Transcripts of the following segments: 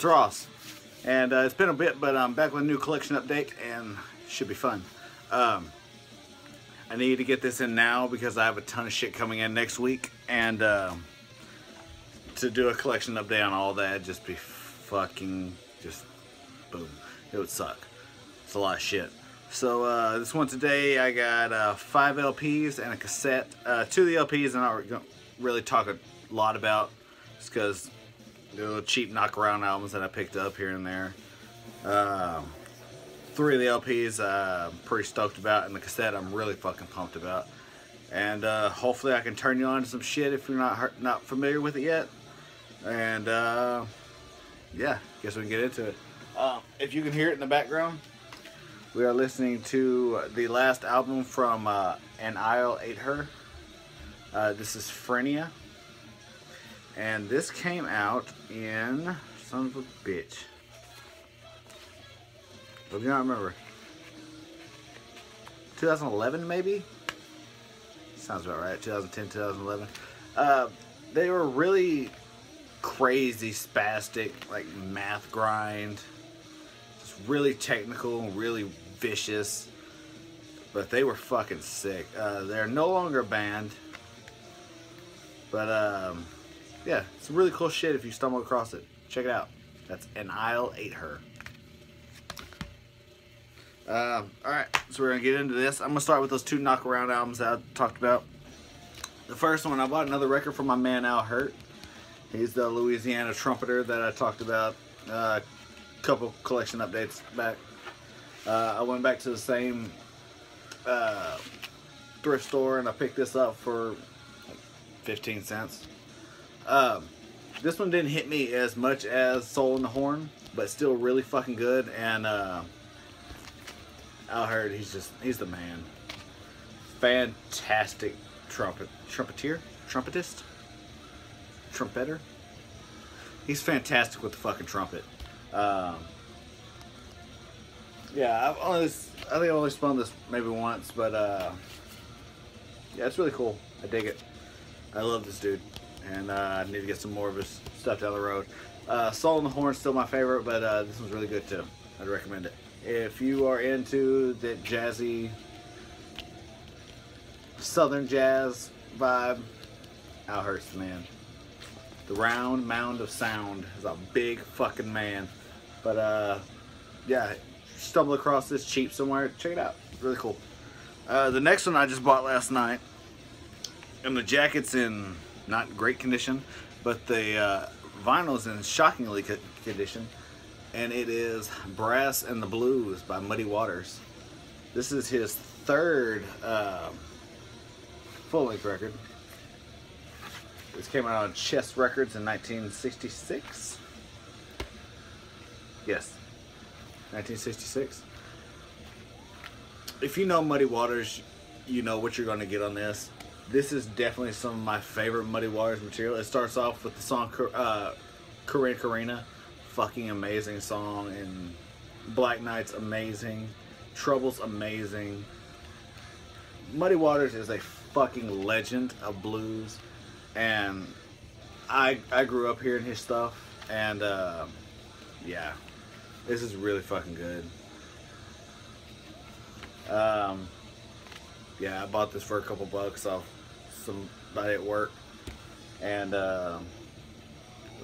Ross, and it's been a bit, but I'm back with a new collection update, and it should be fun. I need to get this in now because I have a ton of shit coming in next week, and to do a collection update on all that, just be fucking just boom. It would suck. It's a lot of shit. So this one today, I got 5 LPs and a cassette. 2 of the LPs I'm not gonna really talk a lot about, just because they're little cheap knockaround albums that I picked up here and there. 3 of the LPs I'm pretty stoked about, and the cassette I'm really fucking pumped about. And hopefully I can turn you on to some shit if you're not familiar with it yet. And yeah, guess we can get into it. If you can hear it in the background, we are listening to the last album from And I'll Ate Her. This is Freni. And this came out in, son of a bitch, I do not remember, 2011 maybe? Sounds about right, 2010, 2011. They were really crazy, spastic, like math grind. Just really technical, really vicious. But they were fucking sick. They're no longer a band. But yeah, it's really cool shit if you stumble across it. Check it out. That's And I'll Ate Her. Alright, so we're going to get into this. I'm going to start with those 2 knockaround albums that I talked about. The first one, I bought another record from my man Al Hurt. He's the Louisiana trumpeter that I talked about a couple collection updates back. I went back to the same thrift store and I picked this up for like 15 cents. This one didn't hit me as much as Soul in the Horn, but still really fucking good. And Al Hurt, he's the man. Fantastic trumpetist. He's fantastic with the fucking trumpet. Yeah, I think I only spun this maybe once, but yeah, it's really cool. I dig it. I love this dude, and I need to get some more of his stuff down the road. Soul in the Horn is still my favorite, but this one's really good too. I'd recommend it. If you are into the jazzy southern jazz vibe, Al Hurt's the man. The round mound of sound is a big fucking man. But yeah, stumble across this cheap somewhere, check it out. It's really cool. The next one I just bought last night, and the jacket's in not great condition, but the vinyl's in shockingly good condition, and it is Brass and the Blues by Muddy Waters. This is his 3rd full-length record. This came out on Chess Records in 1966. Yes, 1966. If you know Muddy Waters, you know what you're going to get on this. This is definitely some of my favorite Muddy Waters material. It starts off with the song Karina. Fucking amazing song. And Black Knight's amazing. Trouble's amazing. Muddy Waters is a fucking legend of blues. And I grew up hearing his stuff. And yeah, this is really fucking good. Yeah, I bought this for a couple bucks off somebody at work, and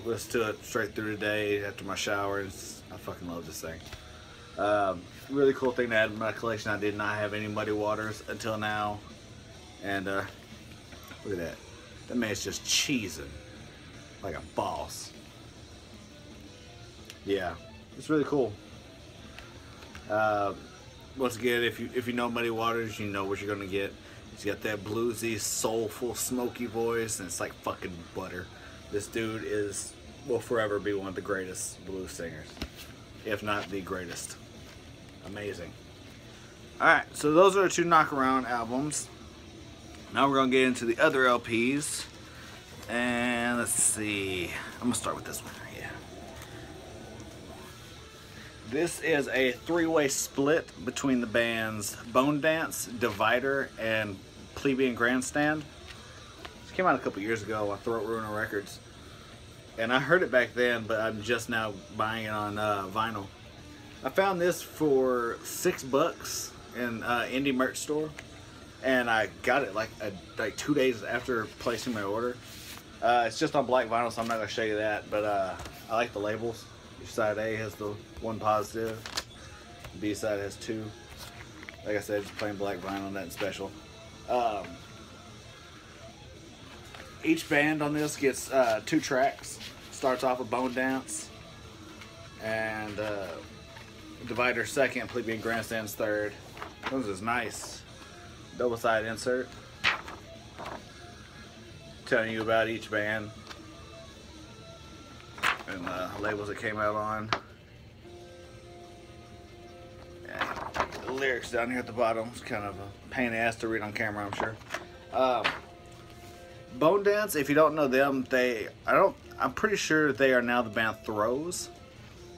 listened to it straight through today after my shower. And I fucking love this thing. Really cool thing to add in my collection. I did not have any Muddy Waters until now, and look at that. That man's just cheesing like a boss. Yeah, it's really cool. Once again, if you know Muddy Waters, you know what you're gonna get. He's got that bluesy, soulful, smoky voice, and it's like fucking butter. This dude will forever be one of the greatest blues singers, if not the greatest. Amazing. Alright, so those are the 2 knockaround albums. Now we're gonna get into the other LPs. And let's see. I'm gonna start with this one. Yeah. This is a 3-way split between the bands Bone Dance, Divider, and Plebeian Grandstand. This came out a couple years ago on Throat Ruiner Records. and I heard it back then, but I'm just now buying it on vinyl. I found this for $6 in indie merch store, and I got it like 2 days after placing my order. It's just on black vinyl, so I'm not going to show you that, but I like the labels. Your side A has the one positive, B side has two. Like I said, just plain black vinyl, nothing special. Each band on this gets 2 tracks. Starts off with Bone Dance, and Divider second, Plebeian Grandstand's third. This is nice. Double-sided insert. Telling you about each band and the labels it came out on. And the lyrics down here at the bottom. It's kind of a pain in the ass to read on camera, I'm sure. Bone Dance, if you don't know them, I'm pretty sure they are now the band Throws.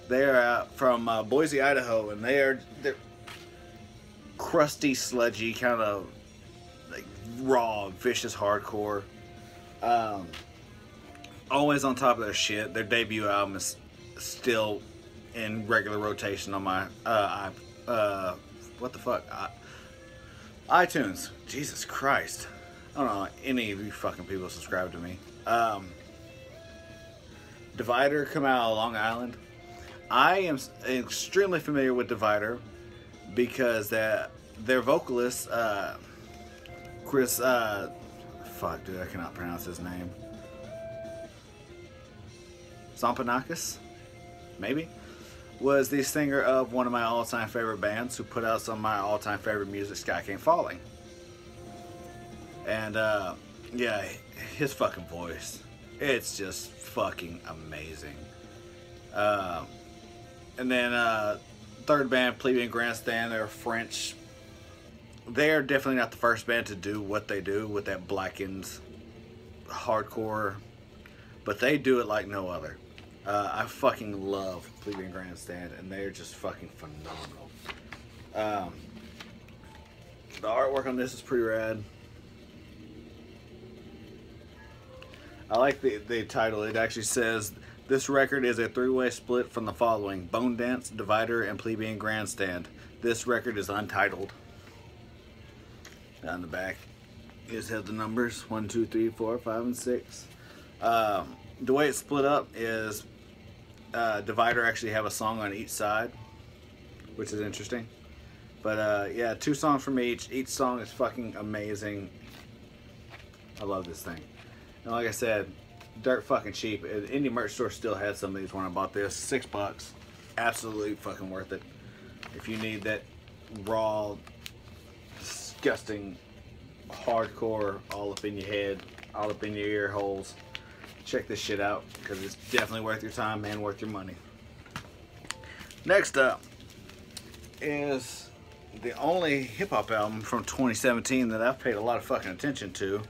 They are from Boise, Idaho, and they're crusty, sludgy, kind of like raw, vicious hardcore. Always on top of their shit. Their debut album is still in regular rotation on my what the fuck, iTunes. Jesus Christ, I don't know any of you fucking people subscribe to me. Divider come out of Long Island. I am extremely familiar with Divider because their vocalist Chris fuck dude, I cannot pronounce his name. Zampanakis, maybe, was the singer of one of my all-time favorite bands who put out some of my all-time favorite music, Sky Came Falling. And yeah, his fucking voice, it's just fucking amazing. And then third band, Plebeian Grandstand, they're French. They're definitely not the first band to do what they do with that blackened hardcore, but they do it like no other. I fucking love Plebeian Grandstand, and they're just fucking phenomenal. The artwork on this is pretty rad. I like the title. It actually says, this record is a 3-way split from the following: Bone Dance, Divider, and Plebeian Grandstand. This record is untitled. Down the back, you just have the numbers 1, 2, 3, 4, 5, and 6. The way it's split up is Divider actually have a song on each side, which is interesting. But yeah, 2 songs from each. Each song is fucking amazing. I love this thing. And like I said, dirt fucking cheap. Indie merch store still had some of these when I bought this. $6. Absolutely fucking worth it. If you need that raw, disgusting hardcore all up in your head, all up in your ear holes, check this shit out, because it's definitely worth your time and worth your money. Next up is the only hip-hop album from 2017 that I've paid a lot of fucking attention to,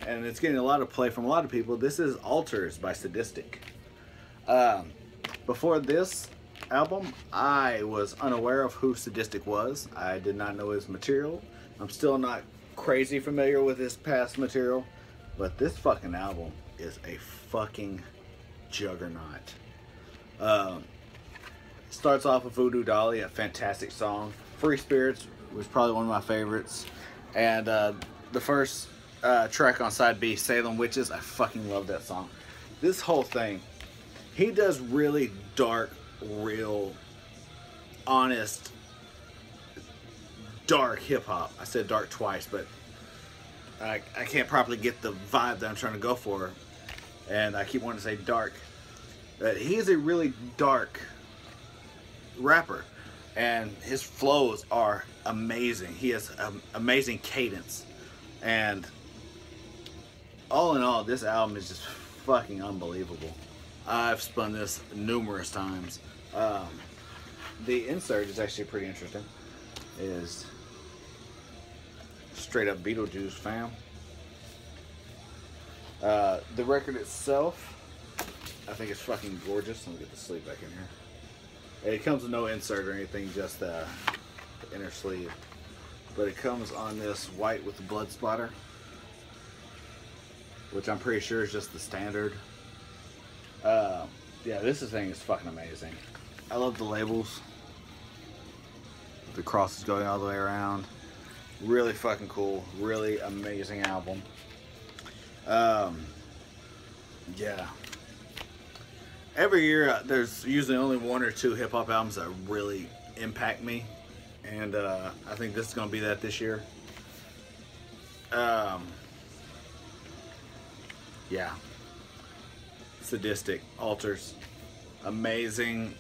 and it's getting a lot of play from a lot of people. This is Altars by Sadistic. Before this album, I was unaware of who Sadistic was. I did not know his material. I'm still not crazy familiar with his past material, but this fucking album is a fucking juggernaut. Starts off with Voodoo Dolly, a fantastic song. Free Spirits was probably one of my favorites. And the first track on side B, Salem Witches, I fucking love that song. This whole thing, he does really dark, real, honest, dark hip-hop. I said dark twice, but I can't properly get the vibe that I'm trying to go for, and I keep wanting to say dark. But he is a really dark rapper, and his flows are amazing. He has amazing cadence, and all in all, this album is just fucking unbelievable. I've spun this numerous times. The insert is actually pretty interesting. It is straight up Beetlejuice, fam. The record itself, I think it's fucking gorgeous. Let me get the sleeve back in here. It comes with no insert or anything, just the inner sleeve. But it comes on this white with the blood splatter, which I'm pretty sure is just the standard Yeah, this thing is fucking amazing. I love the labels. The crosses going all the way around. Really fucking cool. Really amazing album. Yeah. Every year, there's usually only one or two hip hop albums that really impact me, and I think this is gonna be that this year. Yeah. Sadistic, Alters, amazing,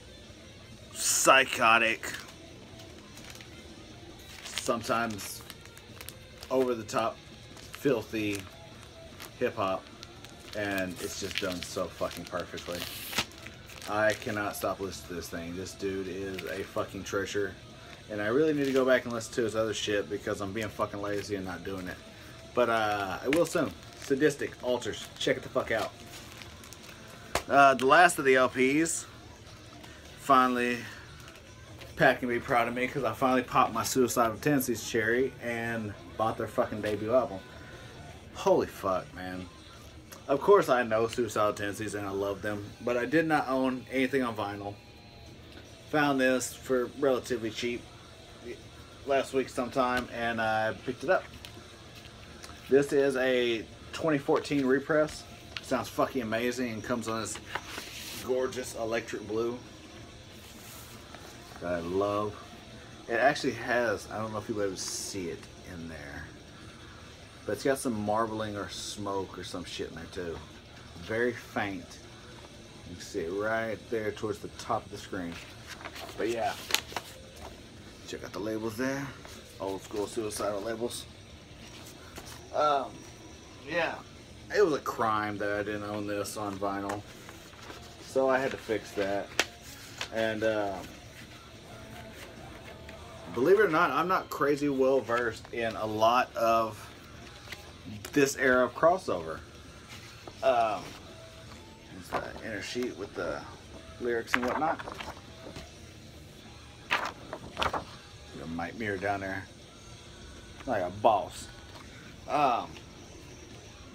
psychotic, sometimes over the top, filthy hip hop, and it's just done so fucking perfectly. I cannot stop listening to this thing. This dude is a fucking treasure, and I really need to go back and listen to his other shit because I'm being fucking lazy and not doing it. But I will soon. Sadistic, Alters, check it the fuck out. The last of the LPs finally packing me proud of me because I finally popped my Suicidal Tendencies cherry and bought their fucking debut album. Holy fuck, man. Of course I know Suicidal Tendencies and I love them, but I did not own anything on vinyl. Found this for relatively cheap last week sometime and I picked it up. This is a 2014 repress. Sounds fucking amazing and comes on this gorgeous electric blue that I love. It actually has, I don't know if you'll be able to see it in there, but it's got some marbling or smoke or some shit in there too. Very faint. You can see it right there towards the top of the screen. But yeah, check out the labels there. Old school Suicidal labels. Yeah. It was a crime that I didn't own this on vinyl, so I had to fix that. And believe it or not, I'm not crazy well versed in a lot of this era of crossover. It's the inner sheet with the lyrics and whatnot. Got a mic mirror down there, like a boss.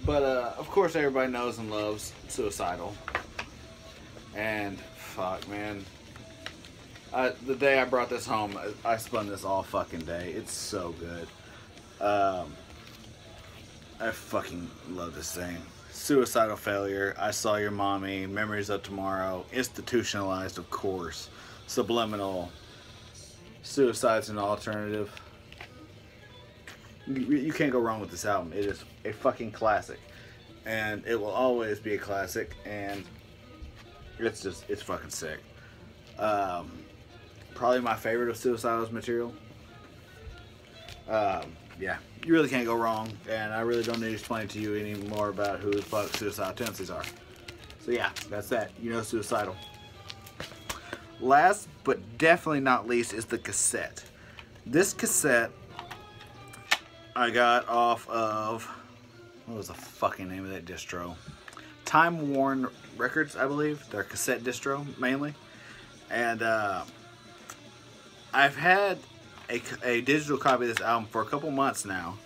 But of course everybody knows and loves Suicidal. And fuck, man. The day I brought this home, I spun this all fucking day. It's so good. I fucking love this thing. Suicidal Failure, I Saw Your Mommy, Memories of Tomorrow, Institutionalized, of course, Subliminal, Suicide's an Alternative. You can't go wrong with this album. It is a fucking classic, and it will always be a classic, and it's fucking sick. Probably my favorite of Suicidal's material. Yeah, you really can't go wrong, and I really don't need to explain to you any more about who the fuck Suicidal Tendencies are. So yeah, that's that. You know Suicidal. Last but definitely not least is the cassette. This cassette I got off of, what was the fucking name of that distro? Time Worn Records, I believe. Their cassette distro, mainly. And I've had a digital copy of this album for a couple months now.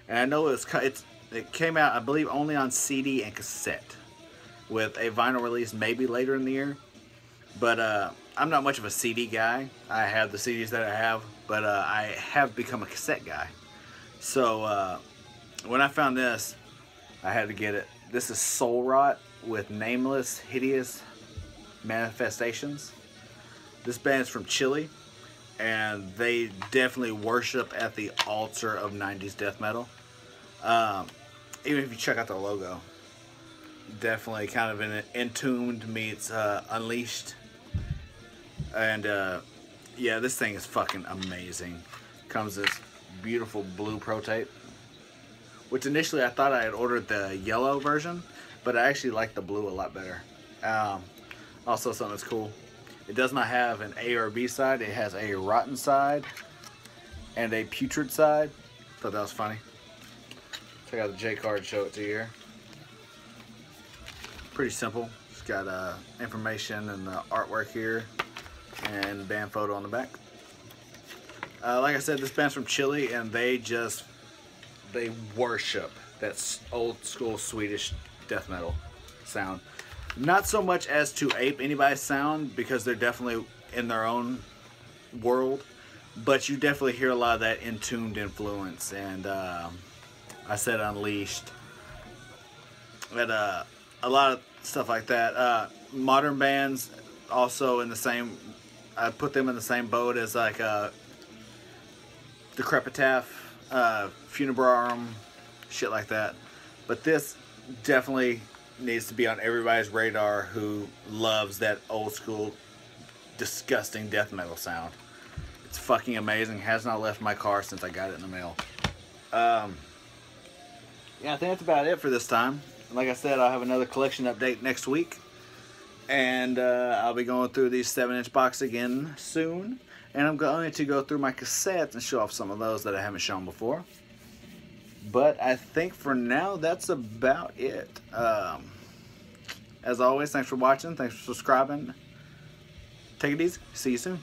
And I know it came out, I believe, only on CD and cassette, with a vinyl release maybe later in the year. But I'm not much of a CD guy. I have the CDs that I have, but I have become a cassette guy. So when I found this, I had to get it. This is Soul Rot with Nameless Hideous Manifestations. This band's from Chile, and they definitely worship at the altar of 90s death metal. Even if you check out the logo, definitely kind of an Entombed meets Unleashed. And yeah, this thing is fucking amazing. Comes this beautiful blue Pro Tape, which initially I thought I had ordered the yellow version, but I actually like the blue a lot better. Also, something that's cool, it does not have an A or B side. It has a rotten side and a putrid side. Thought that was funny. Check out the J card, show it to you here. Pretty simple. It's got information and the artwork here and band photo on the back. Like I said, this band's from Chile, and they worship that old school Swedish death metal sound. Not so much as to ape anybody's sound, because they're definitely in their own world, but you definitely hear a lot of that Entombed influence, and I said Unleashed, and a lot of stuff like that. Modern bands also in the same, I put them in the same boat as like Decrepitaph, Funebrarum, shit like that. But this definitely needs to be on everybody's radar who loves that old school disgusting death metal sound. It's fucking amazing. Has not left my car since I got it in the mail. Yeah, I think that's about it for this time. Like I said, I'll have another collection update next week, and I'll be going through these 7-inch box again soon, and I'm going to go through my cassettes and show off some of those that I haven't shown before. But I think for now, that's about it. As always, thanks for watching. Thanks for subscribing. Take it easy. See you soon.